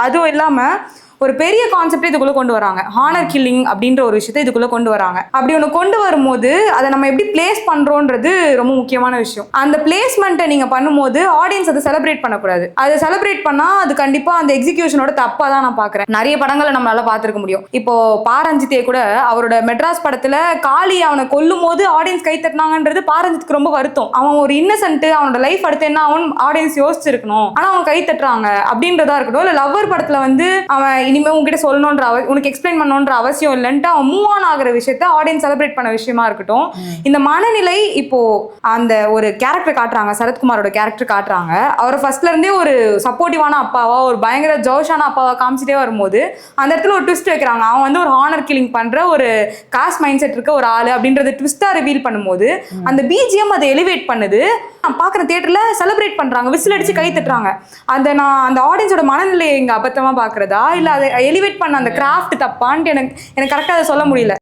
அதுவும் இல்லாம ஒரு பெரிய கான்செப்ட் இதுக்குள்ள கொண்டு வராங்க. ஹானர் கில்லிங் அப்படின்ற ஒரு விஷயத்தை இதுக்குள்ள கொண்டு வராங்க. அப்படி ஒன்று கொண்டு வரும்போது அதை நம்ம எப்படி பிளேஸ் பண்றோன்றது ரொம்ப முக்கியமான விஷயம். அந்த பிளேஸ்மெண்ட்டை நீங்க பண்ணும்போது ஆடியன்ஸ் அதை செலிப்ரேட் பண்ணக்கூடாது. அதை செலிப்ரேட் பண்ணா அது கண்டிப்பா அந்த எக்ஸிகியூஷனோட தப்பா தான் நான் பாக்குறேன். நிறைய படங்களை நம்மளால பார்த்திருக்க முடியும். இப்போ பாரஞ்சித்தே கூட அவரோட மெட்ராஸ் படத்துல காளி அவனை கொல்லும் போது ஆடியன்ஸ் கை தட்டினாங்கன்றது பாரஞ்சித்துக்கு ரொம்ப வருத்தம். அவன் ஒரு இன்னசென்ட், அவனோட லைஃப் அடுத்து என்ன அவன் ஆடியன்ஸ் யோசிச்சிருக்கணும், ஆனா அவன் கை தட்டுறாங்க அப்படின்றதா இருக்கட்டும். இல்ல லவ்வர் படத்துல வந்து அவன் இனிமே உங்ககிட்ட சொல்லணும்ன்ற உனக்கு எக்ஸ்பிளைன் பண்ணணும்ன்ற அவசியம் இல்லைன்ட்டு அவன் மூவ் ஆன் ஆகிற விஷயத்த ஆடியன்ஸ் செலிப்ரேட் பண்ண விஷயமா இருக்கட்டும். இந்த மனநிலை இப்போ அந்த ஒரு கேரக்டர் காட்டுறாங்க, சரத்குமாரோட கேரக்டர் காட்டுறாங்க. அவரை ஃபர்ஸ்ட்ல இருந்தே ஒரு சப்போர்ட்டிவான அப்பாவா, ஒரு பயங்கர ஜோஷான அப்பாவா காமிச்சிட்டே வரும்போது அந்த இடத்துல ஒரு ட்விஸ்ட் வைக்கிறாங்க. அவன் வந்து ஒரு ஹானர் கில்லிங் பண்ற ஒரு காஸ்ட் மைண்ட் செட் இருக்க ஒரு ஆளு அப்படின்றத ட்விஸ்டா ரிவீல் பண்ணும்போது அந்த பிஜிஎம் அதை எலிவேட் பண்ணுது. நான் பாக்குற தியேட்டர்ல செலிப்ரேட் பண்றாங்க, விசில் அடிச்சு கை தட்டுறாங்க. நான் அந்த ஆடியன்ஸோட மனநிலையை இங்க அபத்தமா பாக்குறதா இல்ல அதை எலிவேட் பண்ண அந்த கிராஃப்ட் தப்பான்ட்டு எனக்கு கரெக்டா அதை சொல்ல முடியல.